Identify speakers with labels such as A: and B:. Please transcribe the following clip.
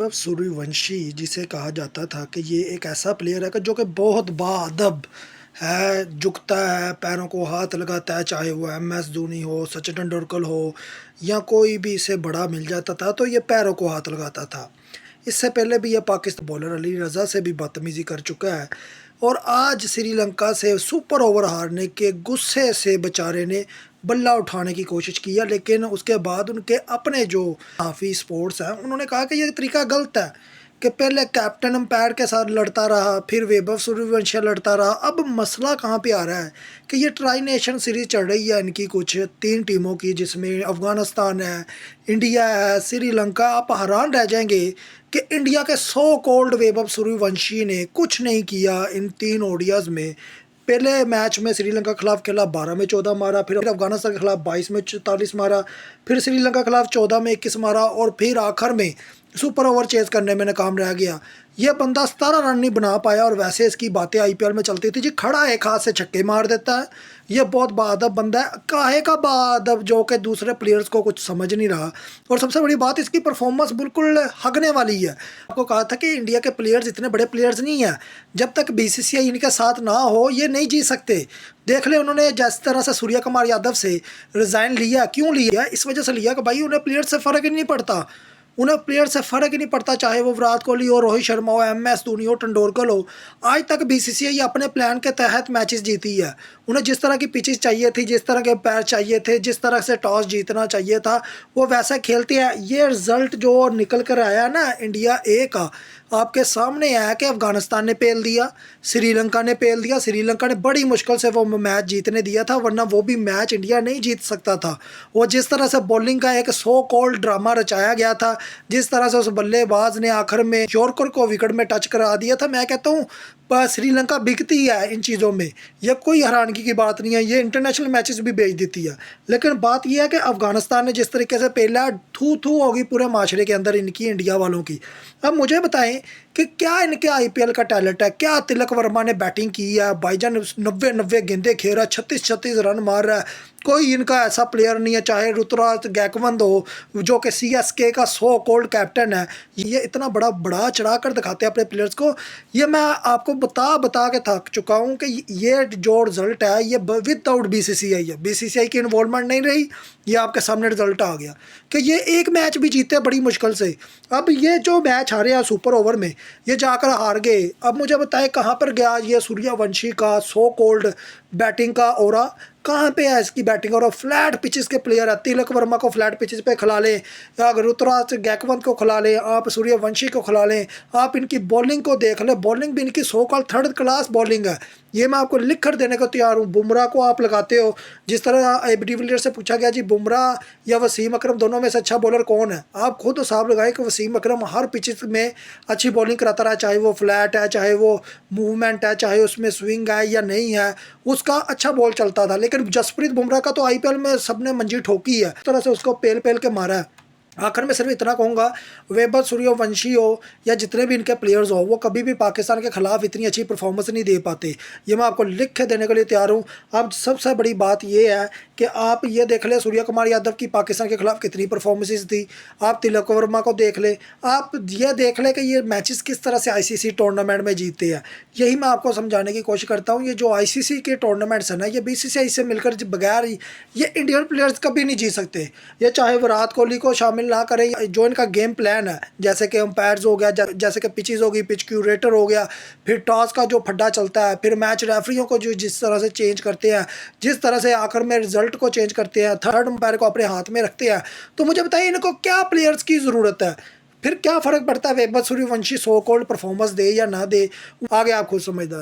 A: अब सूर्यवंशी जिसे कहा जाता था कि ये एक ऐसा प्लेयर है कि जो कि बहुत बाअदब है, झुकता है, पैरों को हाथ लगाता है, चाहे वो एमएस धोनी हो, सचिन तेंदुलकर हो या कोई भी इसे बड़ा मिल जाता था तो ये पैरों को हाथ लगाता था। इससे पहले भी ये पाकिस्तान बॉलर अली रज़ा से भी बदतमीज़ी कर चुका है और आज श्रीलंका से सुपर ओवर हारने के गुस्से से बेचारे ने बल्ला उठाने की कोशिश की है, लेकिन उसके बाद उनके अपने जो काफ़ी स्पोर्ट्स हैं उन्होंने कहा कि ये तरीका गलत है कि पहले कैप्टन अंपायर के साथ लड़ता रहा, फिर वैभव सूर्यवंशी लड़ता रहा। अब मसला कहाँ पे आ रहा है कि ये ट्राई नेशन सीरीज़ चल रही है इनकी कुछ 3 टीमों की, जिसमें अफ़गानिस्तान है, इंडिया है, श्रीलंका। आप हैरान रह जाएंगे कि इंडिया के सो कॉल्ड वैभव सूर्यवंशी ने कुछ नहीं किया इन 3 ओडीआईज़ में। पहले मैच में श्रीलंका के खिलाफ खेला, 12 में 14 मारा, फिर अफगानिस्तान के खिलाफ 22 में 44 मारा, फिर श्रीलंका के खिलाफ 14 में 21 मारा और फिर आखिर में सुपर ओवर चेज़ करने में नाकाम रह गया। ये बंदा 17 रन नहीं बना पाया और वैसे इसकी बातें आईपीएल में चलती थी जी, खड़ा एक हाथ से छक्के मार देता है। ये बहुत बाअदब बंदा है, काहे का बाअदब, जो कि दूसरे प्लेयर्स को कुछ समझ नहीं रहा। और सबसे बड़ी बात, इसकी परफॉर्मेंस बिल्कुल हगने वाली है। आपको कहा था कि इंडिया के प्लेयर्स इतने बड़े प्लेयर्स नहीं हैं, जब तक बीसीसीआई इनके साथ ना हो ये नहीं जीत सकते। देख ले, उन्होंने जिस तरह से सूर्य कुमार यादव से रिज़ाइन लिया, क्यों लिया? इस वजह से लिया कि भाई उन्हें प्लेयर से फ़र्क ही नहीं पड़ता। उन्हें प्लेयर से फ़र्क ही नहीं पड़ता, चाहे वो विराट कोहली हो, रोहित शर्मा हो, एमएस धोनी हो, तेंदुलकर हो। आज तक बीसीसीआई अपने प्लान के तहत मैचेस जीती है। उन्हें जिस तरह की पिचेस चाहिए थी, जिस तरह के पैर चाहिए थे, जिस तरह से टॉस जीतना चाहिए था, वो वैसा खेलते हैं। ये रिज़ल्ट जो निकल कर आया ना इंडिया ए का, आपके सामने आया कि अफ़गानिस्तान ने पेल दिया, श्रीलंका ने पेल दिया। श्रीलंका ने बड़ी मुश्किल से वो मैच जीतने दिया था, वरना वो भी मैच इंडिया नहीं जीत सकता था। वो जिस तरह से बॉलिंग का एक सो कॉल्ड ड्रामा रचाया गया था, जिस तरह से उस बल्लेबाज ने आखिर में यॉर्कर को विकेट में टच करा दिया था, मैं कहता हूँ श्रीलंका बिकती है इन चीज़ों में। यह कोई हैरानगी की बात नहीं है, ये इंटरनेशनल मैचेस भी भेज देती है। लेकिन बात यह है कि अफ़गानिस्तान ने जिस तरीके से पहला थू थू होगी पूरे माशरे के अंदर इनकी, इंडिया वालों की। अब मुझे बताएं कि क्या इनके आईपीएल का टैलेंट है? क्या तिलक वर्मा ने बैटिंग की है? भाईजान 90 गेंदें खेल रहा है, 36 रन मार रहा है। कोई इनका ऐसा प्लेयर नहीं है, चाहे ऋतुराज गायकवाड हो जो कि सीएसके का सो कॉल्ड कैप्टन है। ये इतना बड़ा चढ़ा कर दिखाते हैं अपने प्लेयर्स को। ये मैं आपको बता के थक चुका हूँ कि ये जो रिजल्ट है ये विदाउट बीसीसीआई है। बीसीसीआई की इन्वॉल्वमेंट नहीं रही, ये आपके सामने रिजल्ट आ गया कि ये एक मैच भी जीते बड़ी मुश्किल से। अब ये जो मैच हारे हैं सुपर ओवर में, ये जाकर हार गए। अब मुझे बताएं कहाँ पर गया ये सूर्यवंशी का सो कॉल्ड बैटिंग का ओरा? कहाँ पे है इसकी बैटिंग? और फ्लैट पिचेस के प्लेयर है, तिलक वर्मा को फ्लैट पिचेस पे खिला लें, अगर ऋतुराज गायकवाड को खिला लें, आप सूर्यवंशी को खिला लें, आप इनकी बॉलिंग को देख लें। बॉलिंग भी इनकी so called third class bowling है, ये मैं आपको लिख कर देने को तैयार हूँ। बुमराह को आप लगाते हो, जिस तरह एबी डिविलियर्स से पूछा गया जी बुमराह या वसीम अकरम दोनों में से अच्छा बॉलर कौन है, आप खुद तो साफ लगाएं कि वसीम अकरम हर पिचेस में अच्छी बॉलिंग कराता रहा, चाहे वो फ्लैट है, चाहे वो मूवमेंट है, चाहे उसमें स्विंग है या नहीं है, उसका अच्छा बॉल चलता था। लेकिन जसप्रीत बुमराह का तो आईपीएल में सबने मंजी ठोकी है, इस तरह से उसको पेल के मारा है। आखिर में सिर्फ इतना कहूँगा, वैभव सूर्यवंशी हो या जितने भी इनके प्लेयर्स हो, वो कभी भी पाकिस्तान के खिलाफ इतनी अच्छी परफॉर्मेंस नहीं दे पाते। ये मैं आपको लिख के देने के लिए तैयार हूँ। अब सबसे बड़ी बात ये है कि आप ये देख लें सूर्य कुमार यादव की पाकिस्तान के खिलाफ कितनी परफॉर्मेंसेस थी, आप तिलक वर्मा को देख लें, आप ये देख लें कि ये मैचेस किस तरह से आईसीसी टूर्नामेंट में जीतते हैं। यही मैं आपको समझाने की कोशिश करता हूँ। ये जो आईसीसी के टूर्नामेंट्स हैं ना, ये बीसीसीआई से मिलकर बगैर ये इंडियन प्लेयर्स कभी नहीं जीत सकते। ये चाहे विराट कोहली को शामिल ना करें, जो इनका गेम प्लान है, जैसे कि अंपायर्स हो गया, जैसे कि पिचेस होगी, पिच क्यूरेटर हो गया, फिर टॉस का जो फड्डा चलता है, फिर मैच रेफरियों को जो जिस तरह से चेंज करते हैं, जिस तरह से आखिर में रिजल्ट को चेंज करते हैं, थर्ड अंपायर को अपने हाथ में रखते हैं, तो मुझे बताइए इनको क्या प्लेयर्स की ज़रूरत है? फिर क्या फ़र्क पड़ता है Vaibhav Suryavanshi so called performance दे या ना दे? आगे आप खुद समझदार।